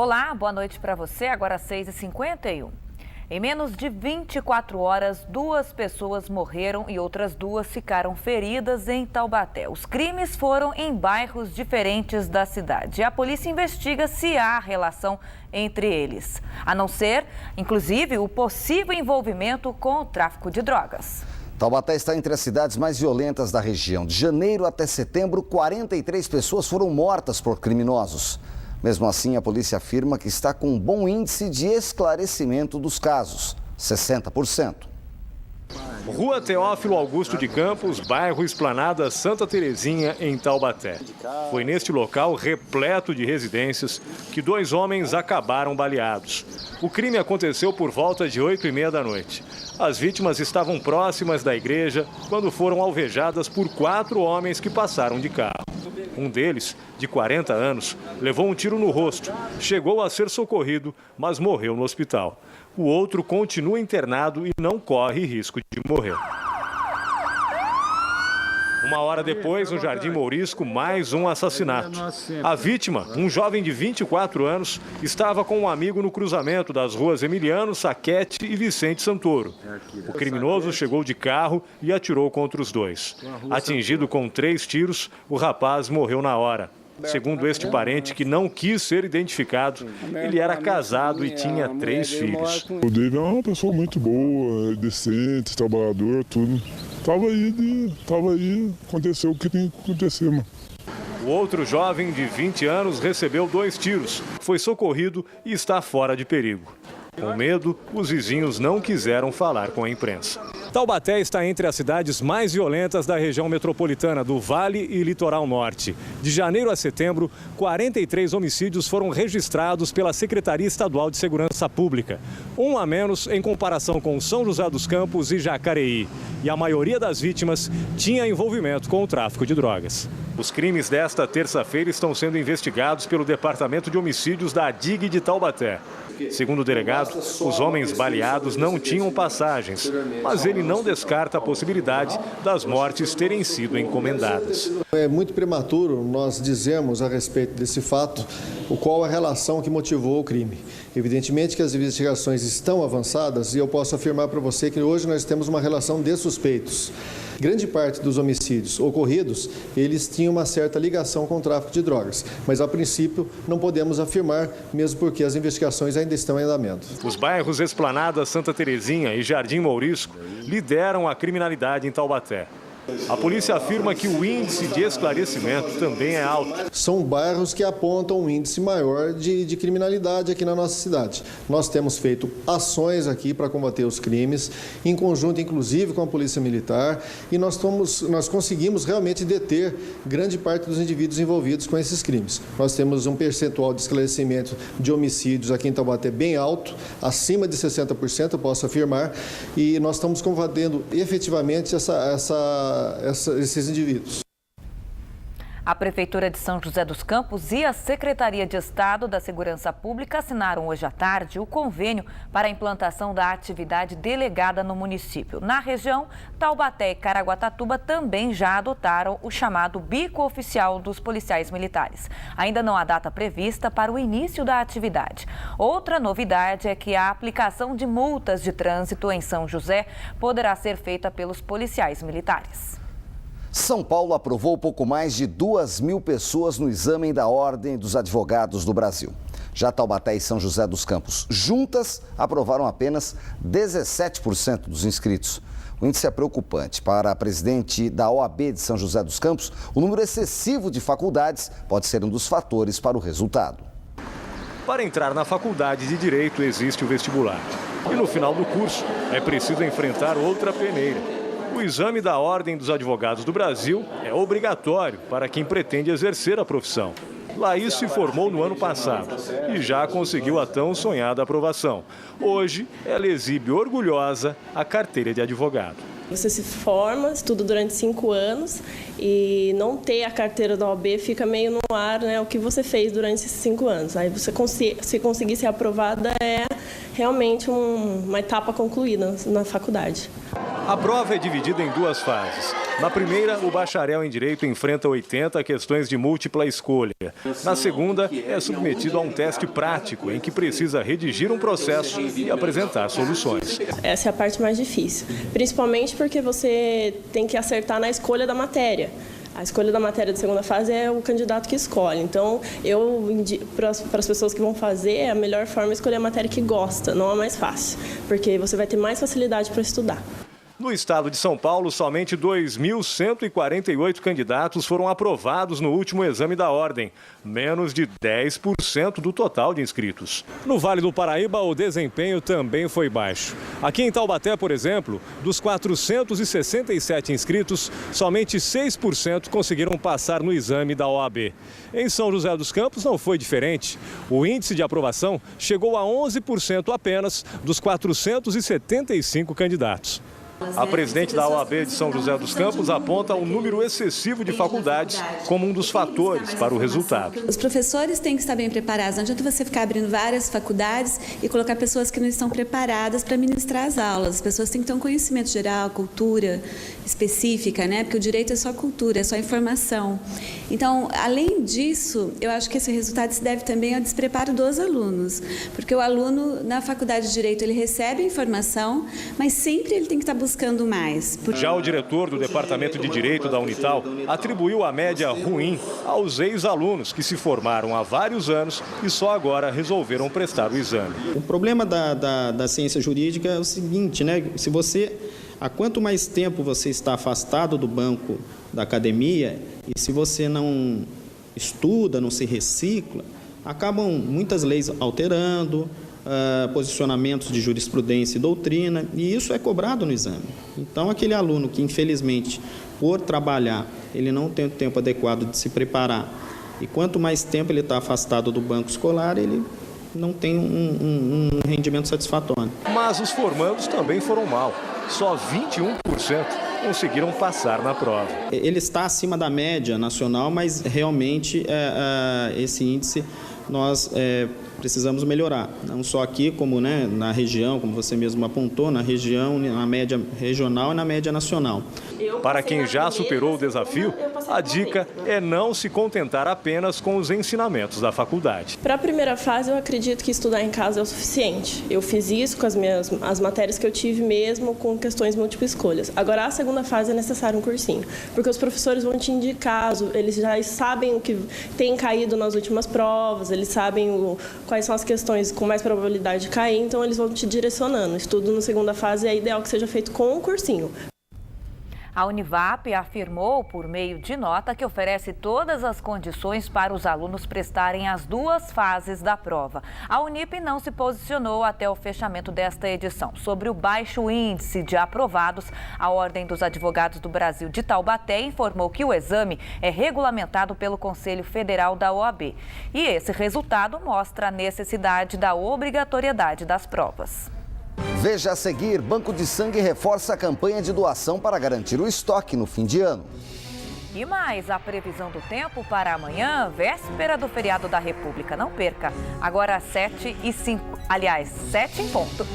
Olá, boa noite para você. Agora 6h51. Em menos de 24 horas, 2 pessoas morreram e outras 2 ficaram feridas em Taubaté. Os crimes foram em bairros diferentes da cidade. A polícia investiga se há relação entre eles, a não ser, inclusive, o possível envolvimento com o tráfico de drogas. Taubaté está entre as cidades mais violentas da região. De janeiro até setembro, 43 pessoas foram mortas por criminosos. Mesmo assim, a polícia afirma que está com um bom índice de esclarecimento dos casos, 60%. Rua Teófilo Augusto de Campos, bairro Esplanada Santa Terezinha, em Taubaté. Foi neste local, repleto de residências, que 2 homens acabaram baleados. O crime aconteceu por volta de 8h30 da noite. As vítimas estavam próximas da igreja quando foram alvejadas por 4 homens que passaram de carro. Um deles, de 40 anos, levou um tiro no rosto, chegou a ser socorrido, mas morreu no hospital. O outro continua internado e não corre risco de morrer. 1 hora depois, no Jardim Mourisco, mais um assassinato. A vítima, um jovem de 24 anos, estava com um amigo no cruzamento das ruas Emiliano, Saquete e Vicente Santoro. O criminoso chegou de carro e atirou contra os 2. Atingido com 3 tiros, o rapaz morreu na hora. Segundo este parente, que não quis ser identificado, ele era casado e tinha 3 filhos. O David é uma pessoa muito boa, decente, trabalhador, tudo. Tava aí, aconteceu o que tem que acontecer, mano. O outro jovem, de 20 anos, recebeu 2 tiros, foi socorrido e está fora de perigo. Com medo, os vizinhos não quiseram falar com a imprensa. Taubaté está entre as cidades mais violentas da região metropolitana do Vale e Litoral Norte. De janeiro a setembro, 43 homicídios foram registrados pela Secretaria Estadual de Segurança Pública. 1 a menos em comparação com São José dos Campos e Jacareí. E a maioria das vítimas tinha envolvimento com o tráfico de drogas. Os crimes desta terça-feira estão sendo investigados pelo Departamento de Homicídios da ADIG de Taubaté. Segundo o delegado, os homens baleados não tinham passagens, mas ele não descarta a possibilidade das mortes terem sido encomendadas. É muito prematuro nós dizermos a respeito desse fato qual a relação que motivou o crime. Evidentemente que as investigações estão avançadas e eu posso afirmar para você que hoje nós temos uma relação de suspeitos. Grande parte dos homicídios ocorridos, eles tinham uma certa ligação com o tráfico de drogas, mas a princípio não podemos afirmar, mesmo porque as investigações ainda estão em andamento. Os bairros Esplanada Santa Terezinha e Jardim Mourisco lideram a criminalidade em Taubaté. A polícia afirma que o índice de esclarecimento também é alto. São bairros que apontam um índice maior de criminalidade aqui na nossa cidade. Nós temos feito ações aqui para combater os crimes, em conjunto inclusive com a Polícia Militar, e nós conseguimos realmente deter grande parte dos indivíduos envolvidos com esses crimes. Nós temos um percentual de esclarecimento de homicídios aqui em Taubaté bem alto, acima de 60%, eu posso afirmar, e nós estamos combatendo efetivamente esses indivíduos. A Prefeitura de São José dos Campos e a Secretaria de Estado da Segurança Pública assinaram hoje à tarde o convênio para a implantação da atividade delegada no município. Na região, Taubaté e Caraguatatuba também já adotaram o chamado bico oficial dos policiais militares. Ainda não há data prevista para o início da atividade. Outra novidade é que a aplicação de multas de trânsito em São José poderá ser feita pelos policiais militares. São Paulo aprovou pouco mais de 2.000 pessoas no exame da Ordem dos Advogados do Brasil. Já Taubaté e São José dos Campos, juntas, aprovaram apenas 17% dos inscritos. O índice é preocupante. Para a presidente da OAB de São José dos Campos, o número excessivo de faculdades pode ser um dos fatores para o resultado. Para entrar na faculdade de Direito existe o vestibular. E no final do curso é preciso enfrentar outra peneira. O exame da Ordem dos Advogados do Brasil é obrigatório para quem pretende exercer a profissão. Laís se formou no ano passado e já conseguiu a tão sonhada aprovação. Hoje, ela exibe orgulhosa a carteira de advogado. Você se forma, estuda durante 5 anos e não ter a carteira da OAB fica meio no ar, né? O que você fez durante esses 5 anos. Aí você se conseguir ser aprovada é realmente uma etapa concluída na faculdade. A prova é dividida em 2 fases. Na primeira, o bacharel em Direito enfrenta 80 questões de múltipla escolha. Na segunda, é submetido a um teste prático, em que precisa redigir um processo e apresentar soluções. Essa é a parte mais difícil, principalmente porque você tem que acertar na escolha da matéria. A escolha da matéria de segunda fase é o candidato que escolhe. Então, eu indico para as pessoas que vão fazer, a melhor forma é escolher a matéria que gosta, não a mais fácil, porque você vai ter mais facilidade para estudar. No estado de São Paulo, somente 2.148 candidatos foram aprovados no último exame da ordem, menos de 10% do total de inscritos. No Vale do Paraíba, o desempenho também foi baixo. Aqui em Taubaté, por exemplo, dos 467 inscritos, somente 6% conseguiram passar no exame da OAB. Em São José dos Campos não foi diferente. O índice de aprovação chegou a 11% apenas dos 475 candidatos. A presidente da OAB de São José dos Campos aponta o número excessivo de faculdades como um dos fatores para o resultado. Os professores têm que estar bem preparados. Não adianta você ficar abrindo várias faculdades e colocar pessoas que não estão preparadas para ministrar as aulas. As pessoas têm que ter um conhecimento geral, cultura específica, né? Porque o direito é só cultura, é só informação. Então, além disso, eu acho que esse resultado se deve também ao despreparo dos alunos. Porque o aluno, na faculdade de Direito, ele recebe a informação, mas sempre ele tem que estar buscando mais. Já o diretor do Departamento de Direito da Unital atribuiu a média ruim aos ex-alunos que se formaram há vários anos e só agora resolveram prestar o exame. O problema da ciência jurídica é o seguinte, né? Há quanto mais tempo você está afastado do banco da academia e se você não estuda, não se recicla, acabam muitas leis alterando, posicionamentos de jurisprudência e doutrina, e isso é cobrado no exame. Então, aquele aluno que, infelizmente, por trabalhar, ele não tem o tempo adequado de se preparar, e quanto mais tempo ele está afastado do banco escolar, ele não tem um rendimento satisfatório. Mas os formandos também foram mal. Só 21% conseguiram passar na prova. Ele está acima da média nacional, mas realmente esse índice nós precisamos melhorar. Não só aqui, como na região, como você mesmo apontou, na região, na média regional e na média nacional. Para quem já superou o desafio, a dica é não se contentar apenas com os ensinamentos da faculdade. Para a primeira fase, eu acredito que estudar em casa é o suficiente. Eu fiz isso com as matérias que eu tive mesmo, com questões múltiplas escolhas. Agora, a segunda fase é necessário um cursinho, porque os professores vão te indicar, eles já sabem o que tem caído nas últimas provas, eles sabem quais são as questões com mais probabilidade de cair, então eles vão te direcionando. Estudo na segunda fase é ideal que seja feito com um cursinho. A Univap afirmou, por meio de nota, que oferece todas as condições para os alunos prestarem as duas fases da prova. A Unip não se posicionou até o fechamento desta edição. Sobre o baixo índice de aprovados, a Ordem dos Advogados do Brasil de Taubaté informou que o exame é regulamentado pelo Conselho Federal da OAB. E esse resultado mostra a necessidade da obrigatoriedade das provas. Veja a seguir, Banco de Sangue reforça a campanha de doação para garantir o estoque no fim de ano. E mais, a previsão do tempo para amanhã, véspera do feriado da República. Não perca, agora às 7h05, aliás, 7 em ponto.